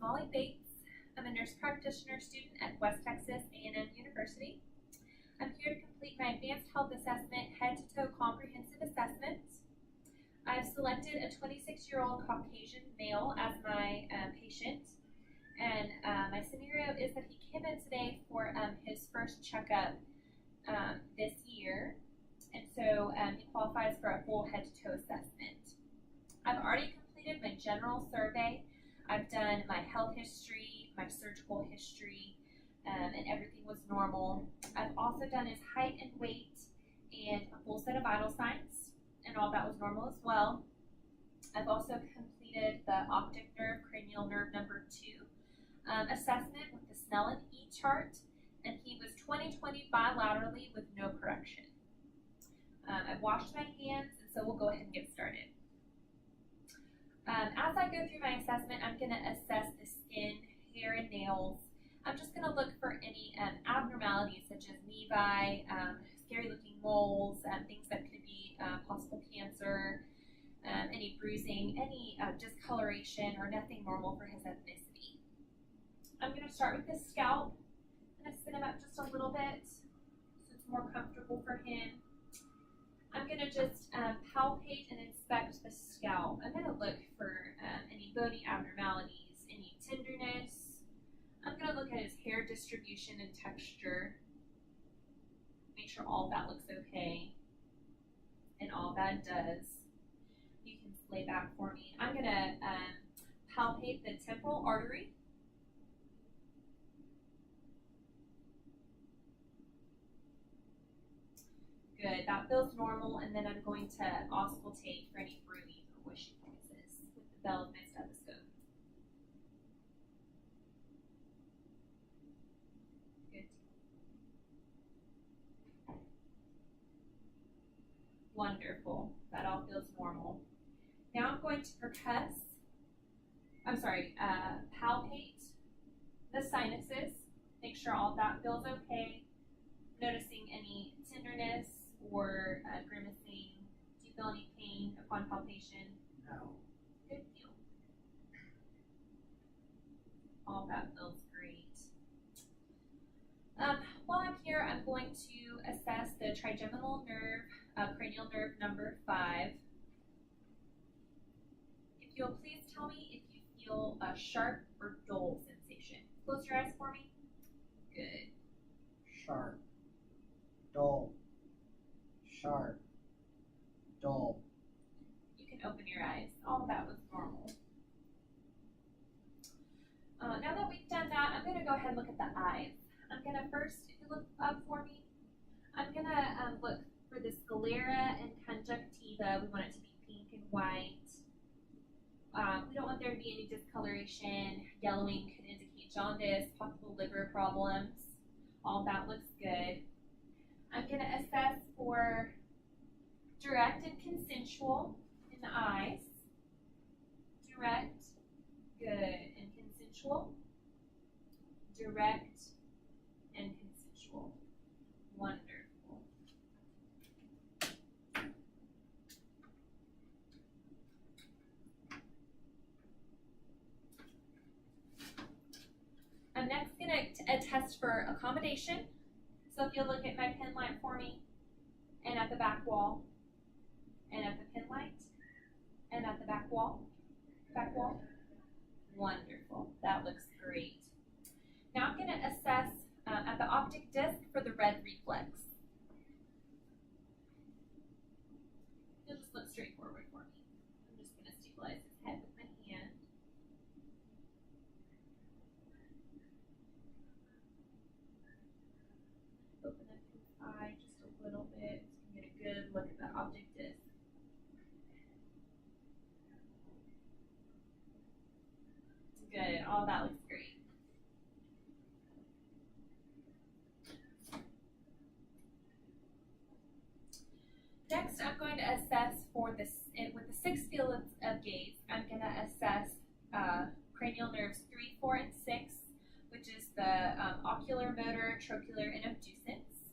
Molly Bates. I'm a nurse practitioner student at West Texas A&M University. I'm here to complete my advanced health assessment head-to-toe comprehensive assessment. I've selected a 26-year-old Caucasian male as my patient, and my scenario is that he came in today for his first checkup this year, and so he qualifies for a full head-to-toe assessment. I've already completed my general survey. I've done my health history, my surgical history, and everything was normal. I've also done his height and weight and a full set of vital signs, and all that was normal as well. I've also completed the optic nerve, cranial nerve number 2 assessment with the Snellen E-chart, and he was 20/20 bilaterally with no correction. I've washed my hands, and so we'll go ahead and get started. As I go through my assessment, I'm going to assess the skin, hair, and nails. I'm just going to look for any abnormalities such as nevi, scary-looking moles, things that could be possible cancer, any bruising, any discoloration, or nothing normal for his ethnicity. I'm going to start with his scalp. I'm going to sit him up just a little bit so it's more comfortable for him. I'm going to just palpate and inspect the scalp. I'm going to look for any bony abnormalities, any tenderness. I'm going to look at his hair distribution and texture. Make sure all that looks okay. And all that does. You can lay back for me. I'm going to palpate the temporal artery. Good, that feels normal, and then I'm going to auscultate for any bruising or wishing noises with the bell of my stethoscope. Good. Wonderful, that all feels normal. Now I'm going to palpate the sinuses, make sure all of that feels okay, noticing any tenderness or grimacing. Do you feel any pain upon palpation? No. Good deal. All that feels great. While I'm here, I'm going to assess the trigeminal nerve, cranial nerve number 5. If you'll please tell me if you feel a sharp or dull sensation. Close your eyes for me. Good. Sharp. Dull. Sharp. Dull. You can open your eyes. All of that was normal. Now that we've done that, I'm going to go ahead and look at the eyes. I'm going to first, if you look up for me, I'm going to look for the sclera and conjunctiva. We want it to be pink and white. We don't want there to be any discoloration. Yellowing could indicate jaundice, possible liver problems. All that looks good. I'm going to assess for direct and consensual in the eyes. Direct, good, and consensual. Direct and consensual. Wonderful. I'm next going to test for accommodation. So if you'll look at my pen light for me, and at the back wall, and at the pen light, and at the back wall, wonderful, that looks great. Now I'm going to assess at the optic disc for the red reflex. You'll just look straight forward for me. I'm just going to stabilize his head with my hand. Open up his eye just a little bit so you can get a good look at that optic disc. Good, all that looks great. Next, I'm going to assess for this with the 6 fields of gaze. I'm going to assess cranial nerves 3, 4, and 6, which is the ocular, motor, trochlear, and abducens.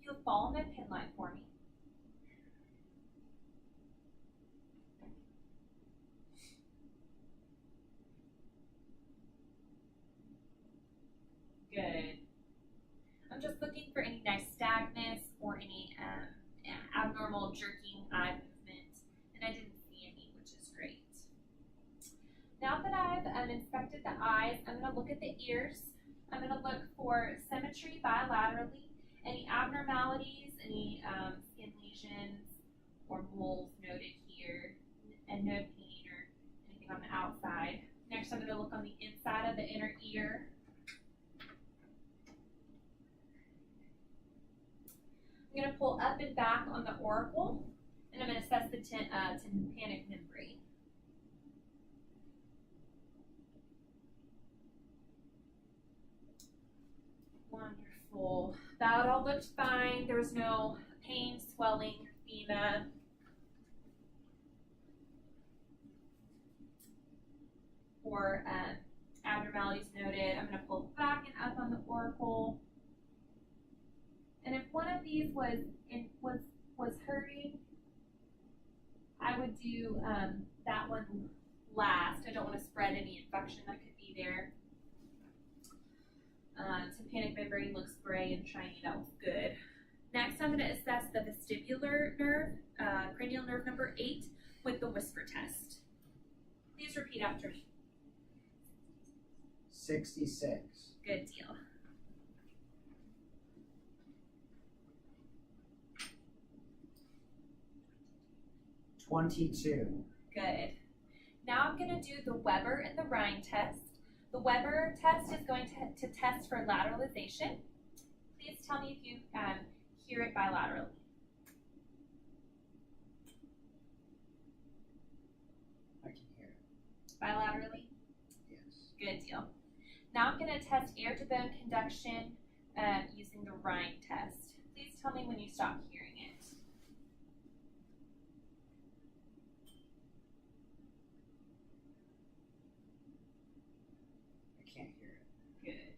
You'll follow my pen light for me. just looking for any nystagmus or any abnormal jerking eye movement, and I didn't see any, which is great. Now that I've inspected the eyes, I'm going to look at the ears. I'm going to look for symmetry bilaterally, any abnormalities, any skin lesions or moles noted here, and no pain or anything on the outside. Next, I'm going to look on the inside of the inner ear. I'm going to pull up and back on the auricle, and I'm going to assess the tympanic membrane. Wonderful. That all looked fine. There was no pain, swelling, edema. Or abnormalities noted. I'm going to pull back and up on the auricle. And if one of these was hurting, I would do that one last. I don't want to spread any infection that could be there. Tympanic membrane looks gray and shiny. That was good. Next, I'm going to assess the vestibular nerve, cranial nerve number 8, with the whisper test. Please repeat after me. 66. Good deal. $22. Good. Now I'm going to do the Weber and the Rhine test. The Weber test is going to test for lateralization. Please tell me if you hear it bilaterally. I can hear it. Bilaterally? Yes. Good deal. Now I'm going to test air-to-bone conduction using the Rhine test. Please tell me when you stop hearing it. I can't hear it. Good.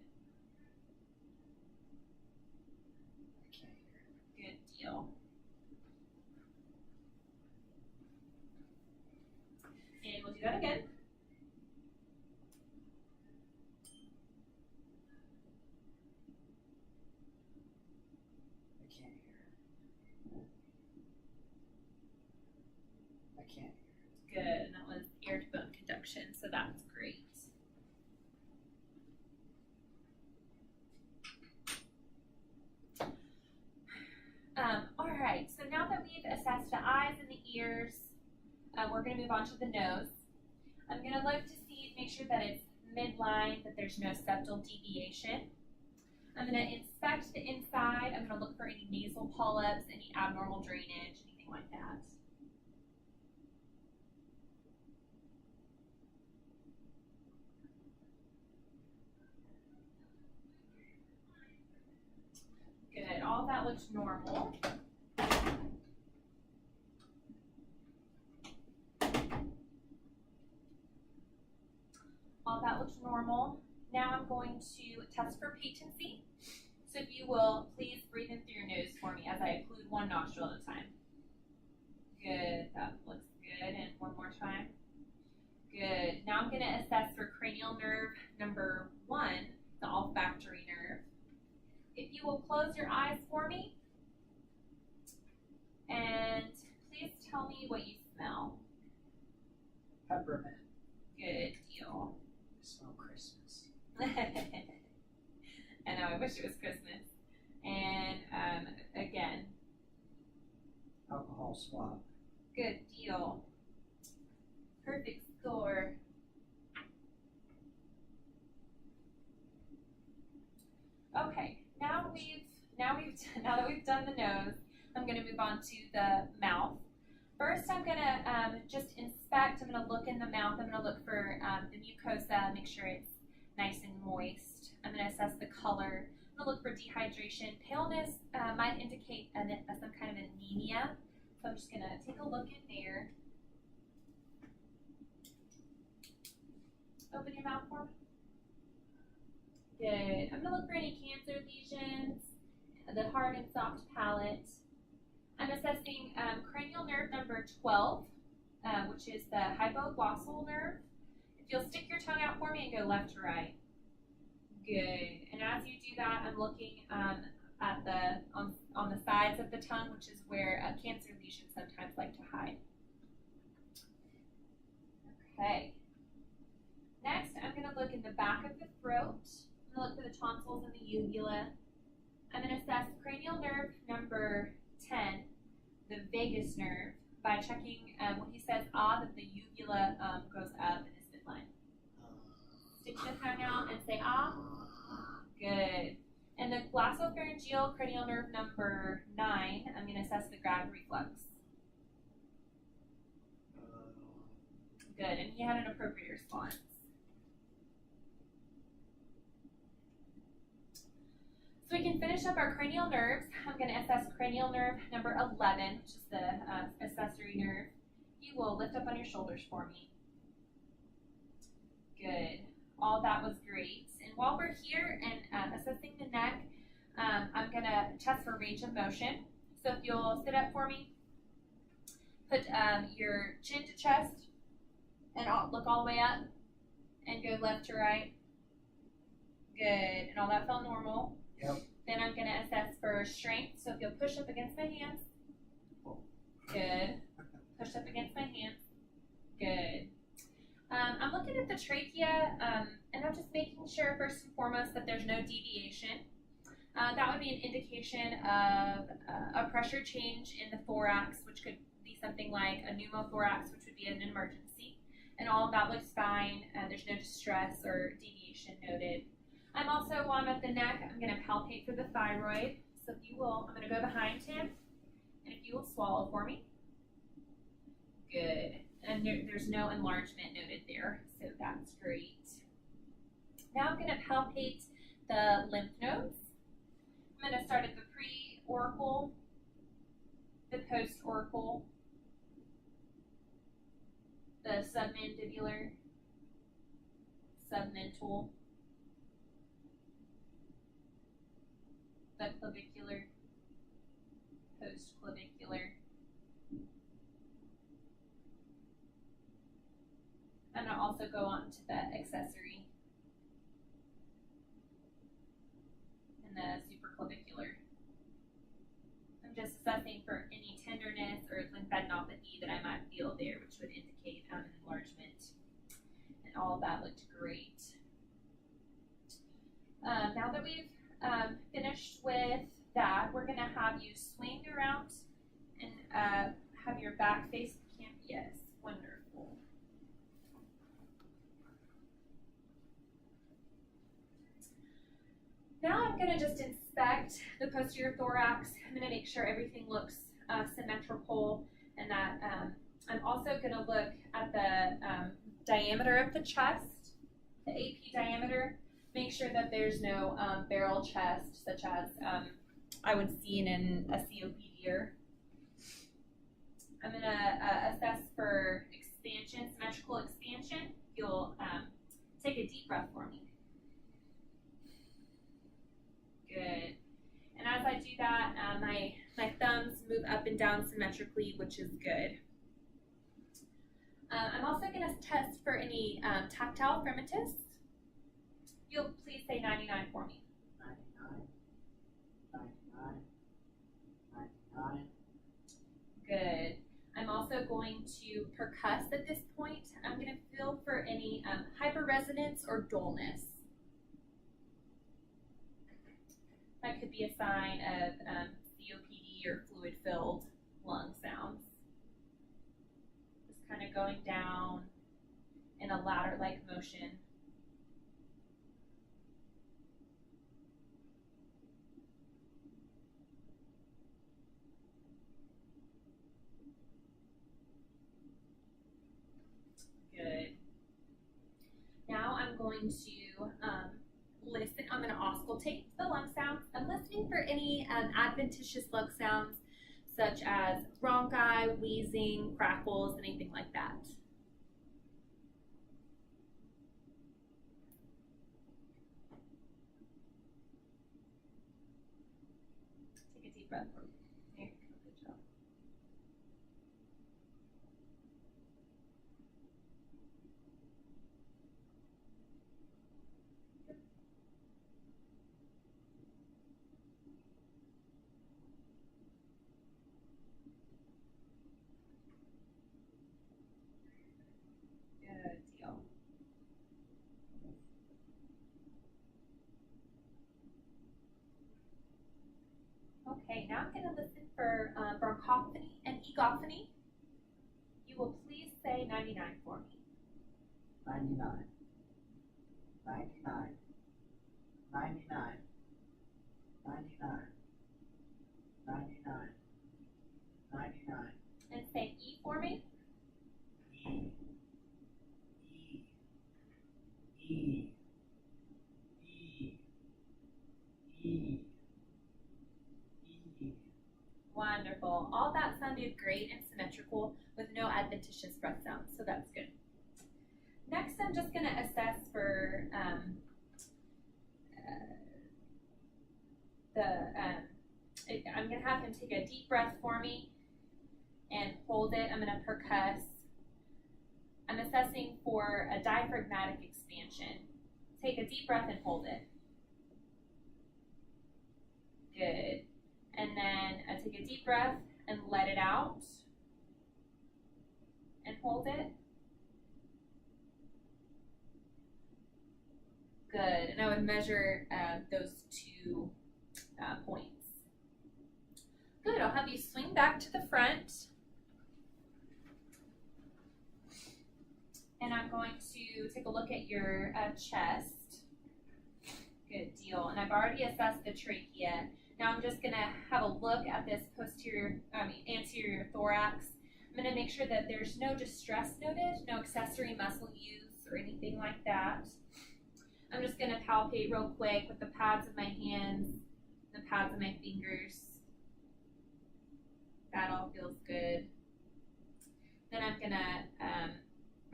I can't hear it. Good deal. And we'll do that again. I can't hear it. I can't hear it. Good, and that was ear-to-bone conduction, so that's great. All right, so now that we've assessed the eyes and the ears, we're going to move on to the nose. I'm going to look to see, make sure that it's midline, that there's no septal deviation. I'm going to inspect the inside. I'm going to look for any nasal polyps, any abnormal drainage, anything like that. Good, all that looks normal. All that looks normal. Now I'm going to test for patency. So if you will, please breathe in through your nose for me as I occlude one nostril at a time. Good, that looks good. And one more time. Good. Now I'm going to assess for cranial nerve number 1, the olfactory nerve. If you will close your eyes for me, and please tell me what you smell. Peppermint. Good deal. I smell Christmas. I know, I wish it was Christmas. And again. Alcohol swab. Good deal. Perfect score. Okay, now that we've done the nose, I'm going to move on to the mouth. First, I'm going to just inspect. I'm going to look in the mouth. I'm going to look for the mucosa, make sure it's nice and moist. I'm going to assess the color. I'm going to look for dehydration. Paleness might indicate some kind of anemia. So I'm just going to take a look in there. Open your mouth for me. Good. I'm going to look for any cancer lesions, the hard and soft palate. I'm assessing cranial nerve number 12, which is the hypoglossal nerve. If you'll stick your tongue out for me and go left to right. Good. And as you do that, I'm looking at the on the sides of the tongue, which is where cancer lesions sometimes like to hide. Okay. Next, I'm going to look in the back of the throat. I'm going to look for the tonsils and the uvula. I'm going to assess cranial nerve number 10, the vagus nerve, by checking when he says ah, that the uvula goes up in his midline. Stick the tongue out and say ah. Good. And the glossopharyngeal cranial nerve number 9, I'm going to assess the grab reflex. Good. And he had an appropriate response. So we can finish up our cranial nerves. I'm going to assess cranial nerve number 11, which is the accessory nerve. You will lift up on your shoulders for me. Good. All that was great. And while we're here and assessing the neck, I'm going to test for range of motion. So if you'll sit up for me, put your chin to chest, and look all the way up, and go left to right. Good. And all that felt normal. Yep. Then I'm going to assess for strength. So if you'll push up against my hands. Good. Push up against my hands. Good. I'm looking at the trachea, and I'm just making sure, first and foremost, that there's no deviation. That would be an indication of a pressure change in the thorax, which could be something like a pneumothorax, which would be an emergency. And all of that looks fine. There's no distress or deviation noted. I'm also, while I'm at the neck, I'm going to palpate for the thyroid. So if you will, I'm going to go behind him, and if you will swallow for me. Good. And there's no enlargement noted there, so that's great. Now I'm going to palpate the lymph nodes. I'm going to start at the pre-auricle, the post-auricle, the submandibular, submental, the clavicular, post-clavicular. I'm going to also go on to the accessory and the supraclavicular. I'm just assessing for any tenderness or lymphadenopathy that I might feel there, which would indicate an enlargement. And all of that looked great. Now that we've finished with that, we're going to have you swing around and have your back face the camera. Yes, wonderful. Now I'm going to just inspect the posterior thorax. I'm going to make sure everything looks symmetrical, and that I'm also going to look at the diameter of the chest, the AP diameter. Make sure that there's no barrel chest, such as I would see in a COPD. I'm going to assess for expansion, symmetrical expansion. You'll take a deep breath for me. Good. And as I do that, my thumbs move up and down symmetrically, which is good. I'm also going to test for any tactile fremitus. You'll please say 99 for me. 99, 99. Good. I'm also going to percuss at this point. I'm going to feel for any hyperresonance or dullness. That could be a sign of COPD or fluid-filled lung sounds. Just kind of going down in a ladder-like motion. Good. Now I'm going to listen. I'm going to auscultate the lung sounds. I'm listening for any adventitious lung sounds, such as bronchi, wheezing, crackles, anything like that. Take a deep breath. There, good job. Okay, now I'm going to listen for bronchophony and egophony. You will please say 99 for me. 99, 99, 99, 99, 99, 99. And say E for me. E, E, E, E, E, E. Wonderful. All that sounded great and symmetrical with no adventitious breath sounds, so that's good. Next, I'm just going to assess for I'm going to have him take a deep breath for me and hold it. I'm going to percuss. I'm assessing for a diaphragmatic expansion. Take a deep breath and hold it. Good. And then take a deep breath and let it out. And hold it. Good. And I would measure those 2 points. Good. I'll have you swing back to the front. And I'm going to take a look at your chest. Good deal. And I've already assessed the trachea. Now I'm just going to have a look at this anterior thorax. I'm going to make sure that there's no distress noted, no accessory muscle use or anything like that. I'm just going to palpate real quick with the pads of my hands, the pads of my fingers. That all feels good. Then I'm going to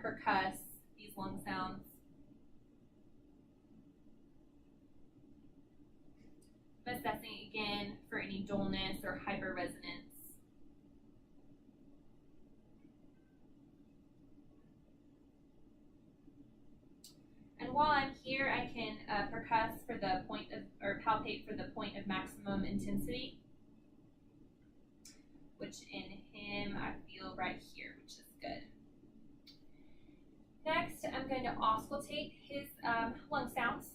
percuss these lung sounds. I'm assessing again for any dullness or hyperresonance. And while I'm here, I can percuss for the point of, or palpate for the point of maximum intensity, which in him I feel right here, which is good. Next, I'm going to auscultate his lung sounds.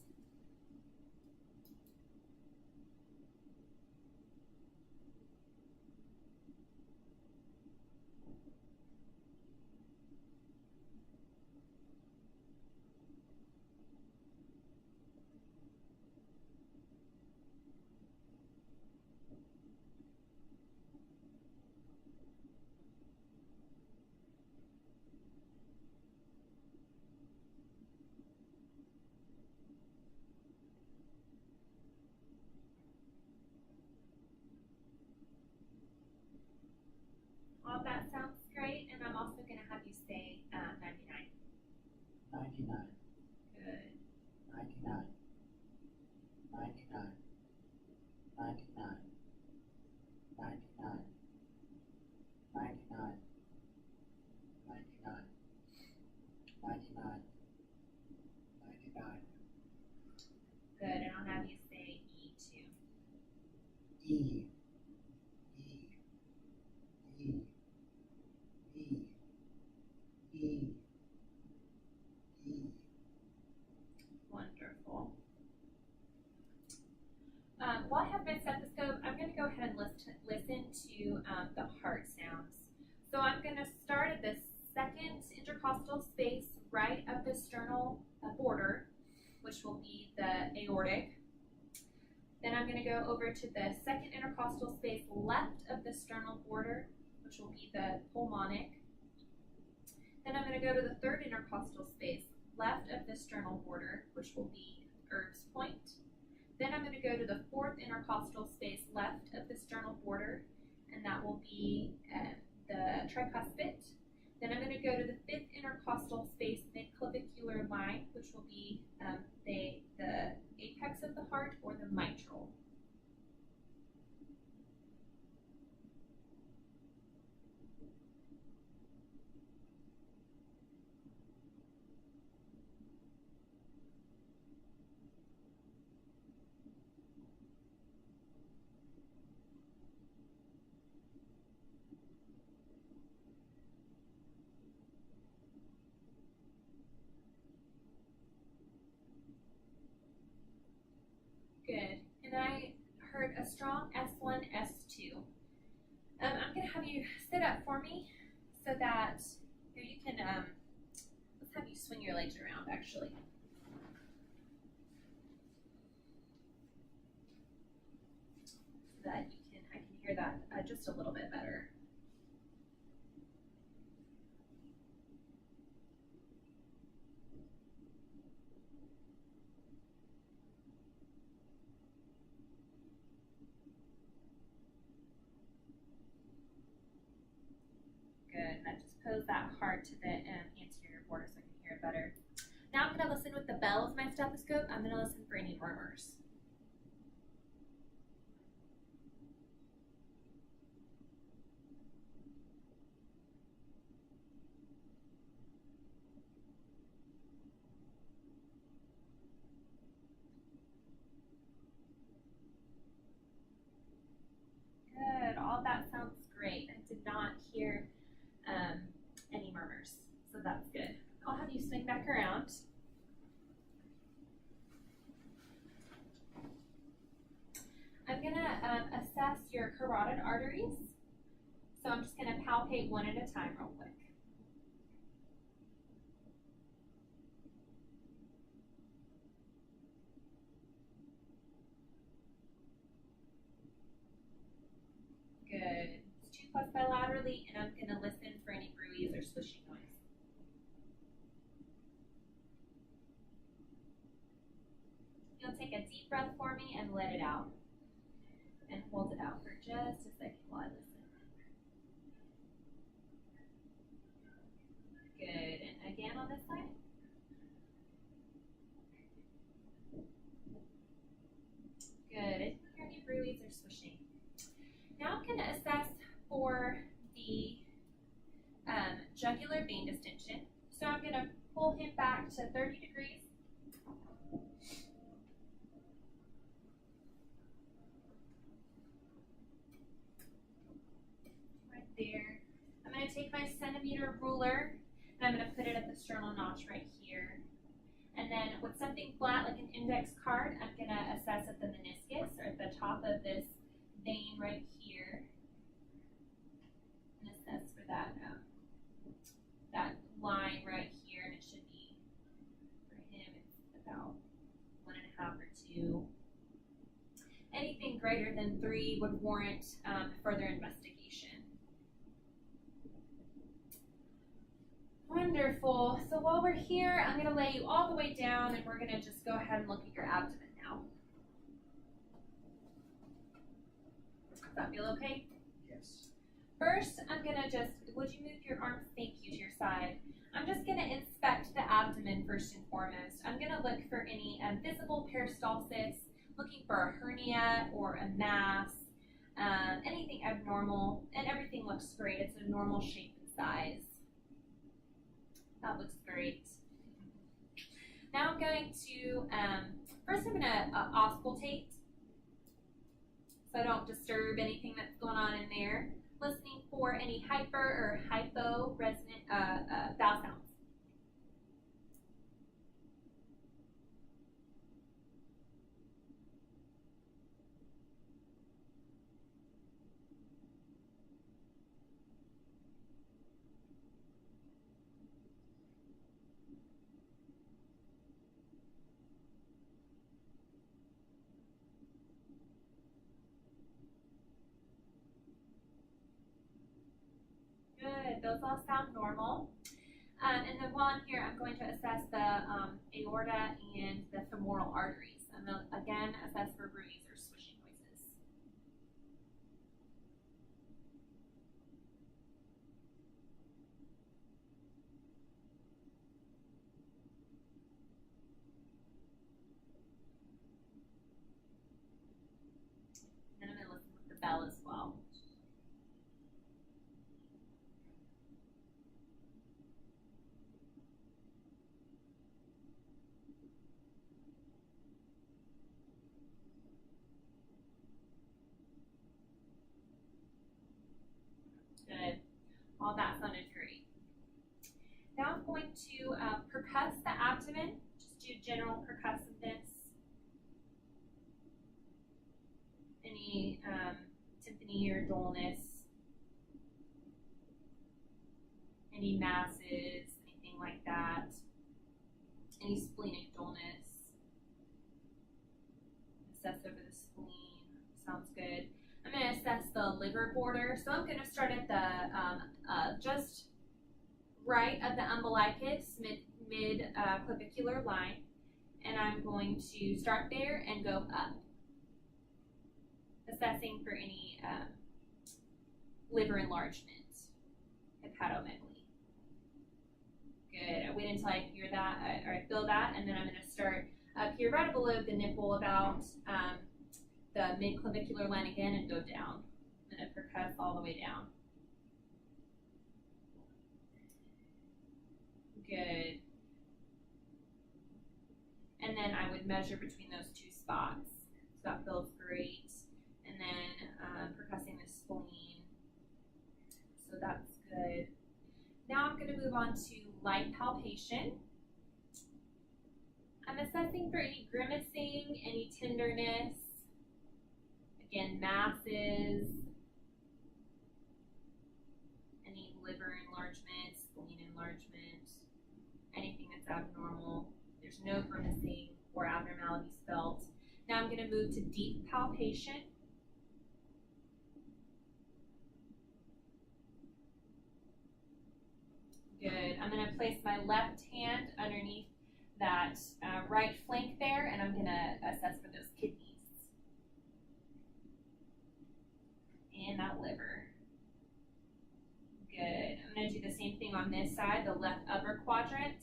All that sounds great, and I'm also going to have you say 99. 99, Good. 99, 99, 99, 99, 99, 99, 99, 99. Good, and I'll have you say E2. E, E, E, E, E, E. Wonderful. While I have my stethoscope, I'm going to go ahead and listen to the heart sounds. So I'm going to start at the second intercostal space right of the sternal border, which will be the aortic. Then I'm going to go over to the second intercostal space left of the sternal border, which will be the pulmonic. Then I'm going to go to the third intercostal space left of the sternal border, which will be Erb's point. Then I'm going to go to the fourth intercostal space left of the sternal border, and that will be the tricuspid. Then I'm going to go to the fifth intercostal space midclavicular line, which will be the apex of the heart or the mitral. Good. And I heard a strong S1, S2. I'm going to have you sit up for me so that here you can, let's have you swing your legs around actually. So that I can hear that just a little bit better. Good, and I just pose that hard to the anterior border so I can hear it better. Now I'm going to listen with the bell of my stethoscope. I'm going to listen for any murmurs. Good, all that sounds great. I did not hear any murmurs, so that's good. I'll have you swing back around. I'm gonna assess your carotid arteries. So I'm just gonna palpate one at a time real quick. Good. It's 2 plus bilaterally, and I'm gonna listen for any bruise or swishing noise. You'll take a deep breath for me and let it out. And hold it out for just a second while I listen. Good, and again on this side. Good, I didn't hear any bruise or swishing. Now I'm going to assess for the jugular vein distension. So I'm going to pull him back to 30 degrees. Right there. I'm going to take my centimeter ruler and I'm going to put it at the sternal notch right here. And then with something flat like an index card, I'm going to assess at the meniscus or at the top of this vein right here. And assess for that that line right here, and it should be for him it's about 1.5 or 2. Anything greater than 3 would warrant further investigation. Wonderful. So while we're here, I'm going to lay you all the way down, and we're going to just go ahead and look at your abdomen now. Does that feel okay? Yes. First, I'm going to just, would you move your arms, thank you, to your side. I'm just going to inspect the abdomen first and foremost. I'm going to look for any visible peristalsis, looking for a hernia or a mass, anything abnormal, and everything looks great. It's a normal shape and size. That looks great. Now I'm going to, first I'm going to auscultate, so I don't disturb anything that's going on in there. Listening for any hyper or hypo resonant vowel sounds. Good, those all sound normal. And then while I'm here, I'm going to assess the aorta and the femoral arteries. I'm going to, again, assess for bruise or swishing noises. And then I'm going to listen with the bell as well. Good. All that sounded great. Now I'm going to percuss the abdomen, just do general percussiveness. any tympany or dullness, any masses, anything like that, any splenic dullness. Assess over the spleen. Sounds good. I'm going to assess the liver border. So I'm going to start at the just right of the umbilicus, mid clavicular line, and I'm going to start there and go up, assessing for any liver enlargement, hepatomegaly. Good. I wait until I hear that or I feel that, and then I'm going to start up here right below the nipple about the mid-clavicular line again and go down. I'm going to percuss all the way down. Good. And then I would measure between those two spots. So that feels great. And then percussing the spleen. So that's good. Now I'm going to move on to light palpation. I'm assessing for any grimacing, any tenderness, again, masses, any liver enlargement, spleen enlargement, anything that's abnormal. There's no grimacing or abnormalities felt. Now I'm going to move to deep palpation. Good. I'm going to place my left hand underneath that right flank there, and I'm going to assess for those kidneys and that liver. Good. I'm going to do the same thing on this side, the left upper quadrant.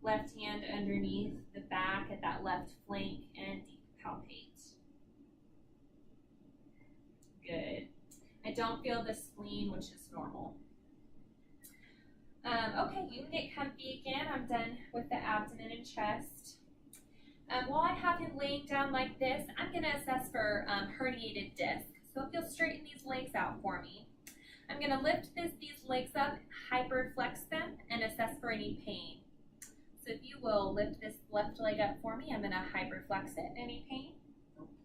Left hand underneath the back at that left flank and deep palpate. Good. I don't feel the spleen, which is normal. Okay, you can get comfy again. I'm done with the abdomen and chest. While I have him laying down like this, I'm going to assess for herniated disc. So if you'll straighten these legs out for me, I'm going to lift these legs up, hyperflex them, and assess for any pain. So if you will lift this left leg up for me, I'm going to hyperflex it. Any pain?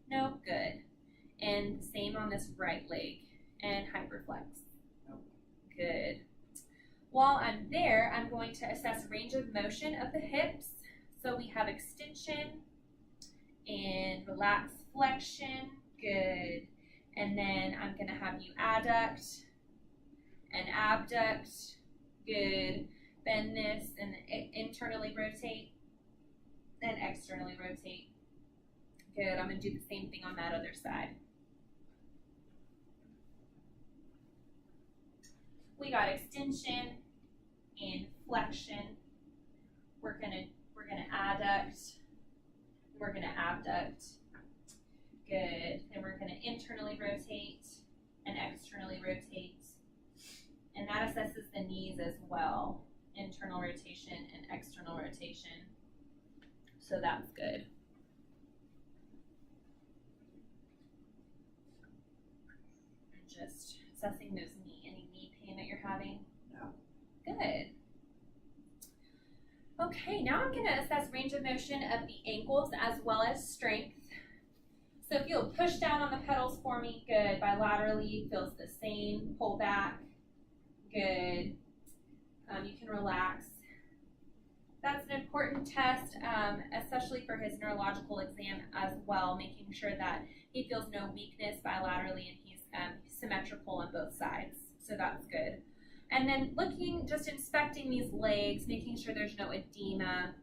No? Good. And same on this right leg, and hyperflex. Good. While I'm there, I'm going to assess range of motion of the hips. So we have extension and relaxed flexion. Good. And then I'm going to have you adduct and abduct. Good. Bend this and internally rotate and externally rotate. Good. I'm going to do the same thing on that other side. We got extension and flexion. We're gonna adduct. We're gonna abduct. Good. And we're gonna internally rotate and externally rotate. And that assesses the knees as well. Internal rotation and external rotation. So that's good. And just assessing those any knee pain that you're having. No. Good. Okay, now I'm going to assess range of motion of the ankles as well as strength. So if you'll push down on the pedals for me, good. Bilaterally feels the same. Pull back, good. You can relax. That's an important test, especially for his neurological exam as well, making sure that he feels no weakness bilaterally and he's symmetrical on both sides. So that's good. And then just inspecting these legs, making sure there's no edema,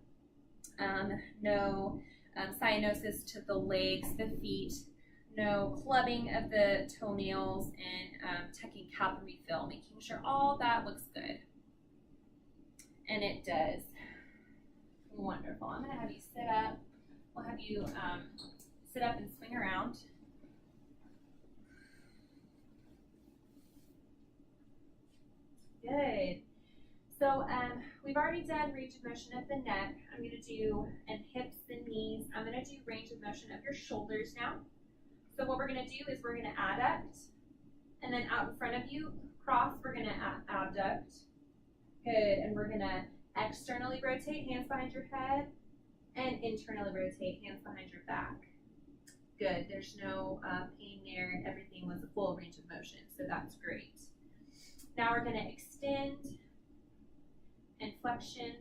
no cyanosis to the legs, the feet, no clubbing of the toenails, and checking capillary fill, making sure all that looks good. And it does. Wonderful. I'm going to have you sit up. We'll have you sit up and swing around. Good. So we've already done range of motion of the neck. I'm going to do and hips and knees. I'm going to do range of motion of your shoulders now. So what we're going to do is we're going to adduct, and then out in front of you, cross, we're going to abduct. Good. And we're going to externally rotate, hands behind your head, and internally rotate, hands behind your back. Good. There's no pain there. Everything was a full range of motion, so that's great. Now we're going to extend and flexion.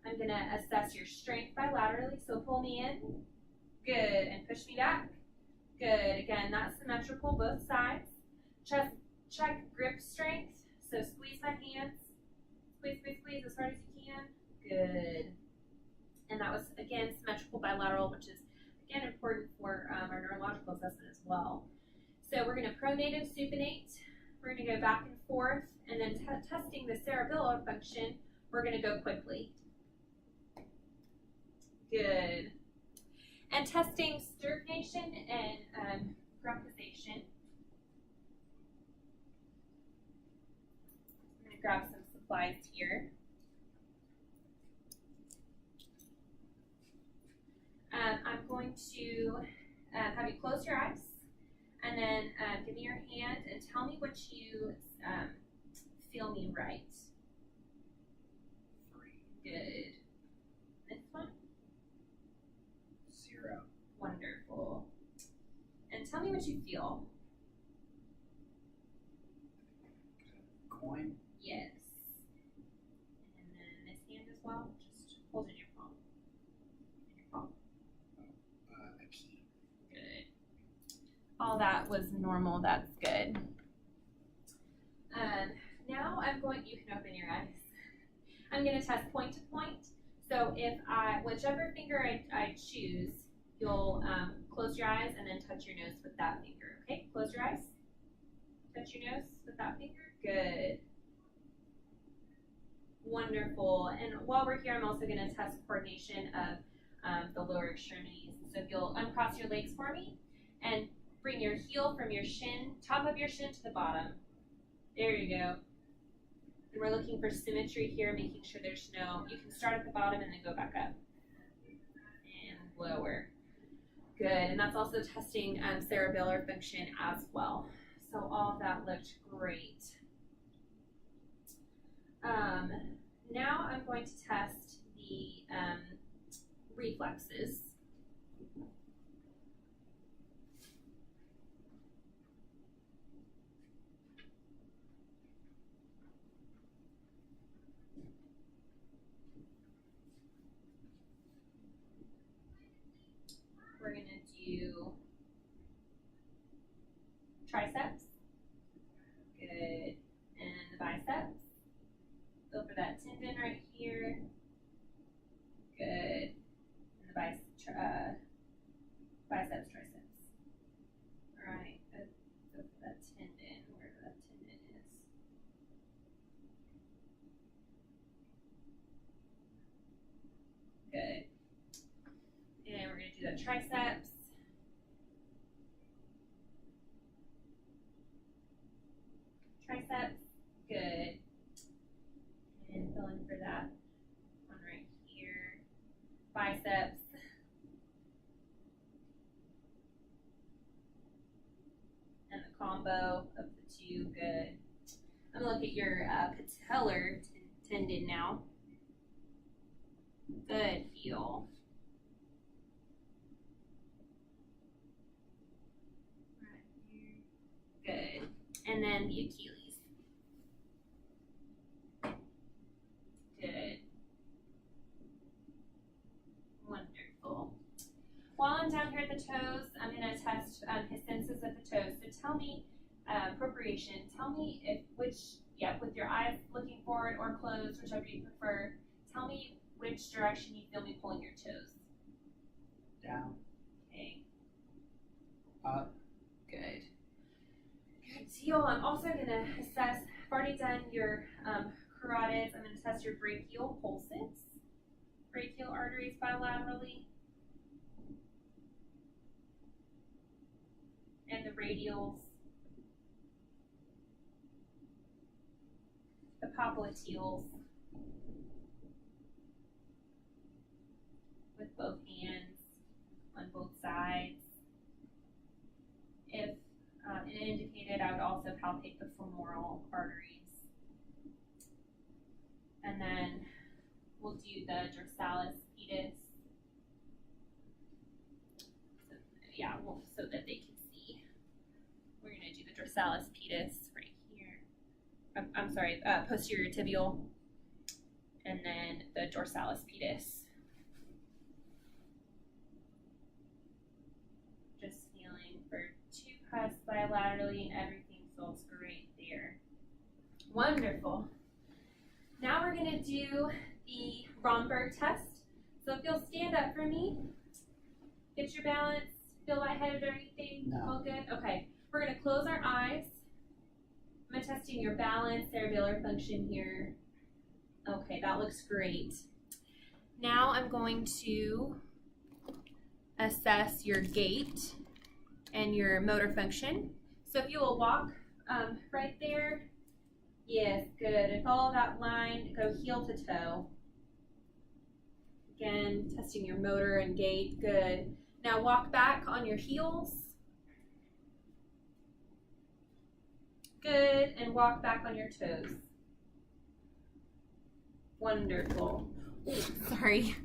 I'm going to assess your strength bilaterally, so pull me in. Good. And push me back. Good. Again, that's symmetrical, both sides. Just check grip strength, so squeeze my hands. Squeeze, squeeze, squeeze as hard as you can. Good. And that was, again, symmetrical bilateral, which is, again, important for our neurological assessment as well. So we're going to pronative supinate. We're going to go back and forth, and then testing the cerebellar function, we're going to go quickly. Good. And testing sternation and grumpization. I'm going to grab some supplies here. I'm going to have you close your eyes and then give me your hand and tell me what you feel me right. 3. Good. This one? 0. Wonderful. And tell me what you feel. Coin. Yes. And then this hand as well. Just hold in your palm. In your palm. A key. Good. All that was normal. That's good. Now I'm going, you can open your eyes. I'm going to test point to point. So if whichever finger I choose, you'll close your eyes and then touch your nose with that finger. Okay, close your eyes. Touch your nose with that finger. Good. Wonderful. And while we're here, I'm also going to test coordination of the lower extremities. So if you'll uncross your legs for me and bring your heel from your shin, top of your shin to the bottom. There you go. And we're looking for symmetry here, making sure there's no, you can start at the bottom and then go back up. And lower. Good. And that's also testing cerebellar function as well. So all of that looked great. Now I'm going to test the reflexes. We're going to do triceps. Good. And the biceps. Go for that tendon right here. Good. And the biceps, triceps. All right. Go for that tendon, wherever that tendon is. Good. And we're going to do the triceps. Triceps. Good. And fill in for that one right here. Biceps. And the combo of the two. Good. I'm going to look at your patellar tendon now. Good. Feel. Right here. Good. And then the Achilles. Good. Wonderful. While I'm down here at the toes, I'm going to test his senses at the toes. So tell me, appropriation, tell me with your eyes looking forward or closed, whichever you prefer, tell me which direction you feel me pulling your toes. Down. Okay. Up. Good. Good deal. I'm also going to assess, I've already done your carotids. I'm going to test your brachial pulses, brachial arteries bilaterally, and the radials, the popliteals, with both hands on both sides. If indicated, I would also palpate the femoral arteries. And then we'll do the dorsalis pedis. So so that they can see. We're going to do the dorsalis pedis right here. I'm sorry, posterior tibial, and then the dorsalis pedis. Just feeling for 2 cuts bilaterally, and everything feels great there. Wonderful. Now we're going to do the Romberg test. So if you'll stand up for me, get your balance, feel lightheaded or anything? No. All good? Okay. We're going to close our eyes. I'm testing your balance, cerebellar function here. Okay, that looks great. Now I'm going to assess your gait and your motor function. So if you will walk right there. Yes, good. And follow that line, go heel to toe. Again, testing your motor and gait, good. Now walk back on your heels. Good, and walk back on your toes. Wonderful. Sorry.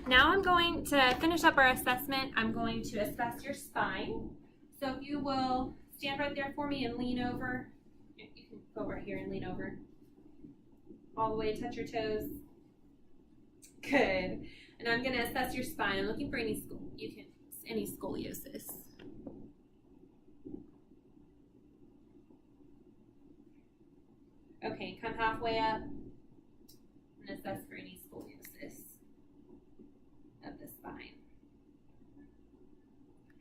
Now I'm going to finish up our assessment. I'm going to assess your spine. So if you will stand right there for me and lean over. You can go right here and lean over. All the way, touch your toes. Good. And I'm going to assess your spine. I'm looking for any scoliosis. Okay, come halfway up and assess for any scoliosis of the spine.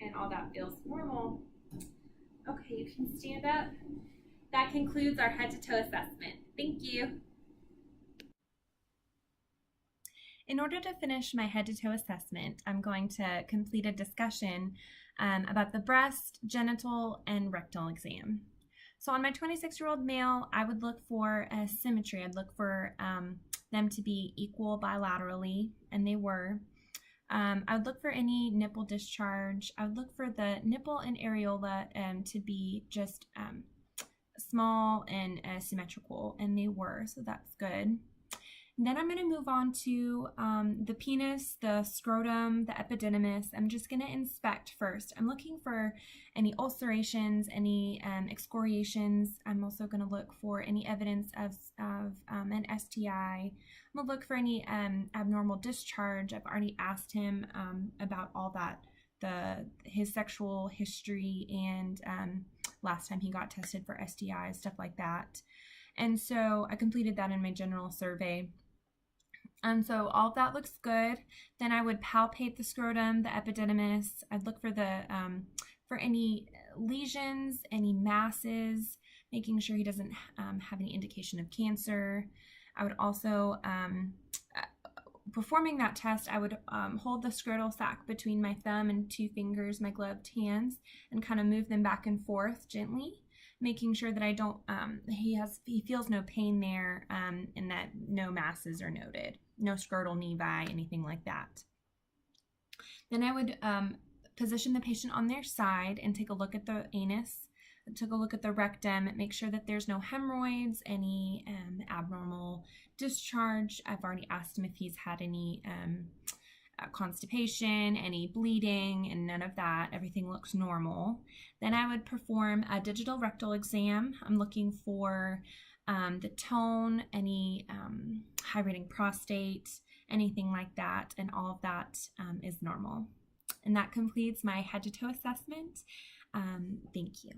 And all that feels normal. Okay, you can stand up. That concludes our head to toe assessment. Thank you. In order to finish my head to toe assessment, I'm going to complete a discussion about the breast, genital, and rectal exam. So on my 26-year-old male, I would look for a symmetry. I'd look for them to be equal bilaterally, and they were. I would look for any nipple discharge. I would look for the nipple and areola to be just small and symmetrical, and they were, so that's good. And then I'm going to move on to the penis, the scrotum, the epididymis. I'm just going to inspect first. I'm looking for any ulcerations, any excoriations. I'm also going to look for any evidence of an STI. I'm going to look for any abnormal discharge. I've already asked him about all that, his sexual history and last time he got tested for STIs, stuff like that. And so I completed that in my general survey. And so all of that looks good. Then I would palpate the scrotum, the epididymis. I'd look for for any lesions, any masses, making sure he doesn't have any indication of cancer. I would also, performing that test, I would hold the scrotal sac between my thumb and 2 fingers, my gloved hands, and kind of move them back and forth gently, making sure that I don't, he feels no pain there, and that no masses are noted, no scrotal nevi, anything like that. Then I would position the patient on their side and take a look at the anus, took a look at the rectum, make sure that there's no hemorrhoids, any abnormal discharge. I've already asked him if he's had any constipation, any bleeding, and none of that. Everything looks normal. Then I would perform a digital rectal exam. I'm looking for the tone, any high rating prostate, anything like that, and all of that is normal. And that completes my head to toe assessment. Thank you.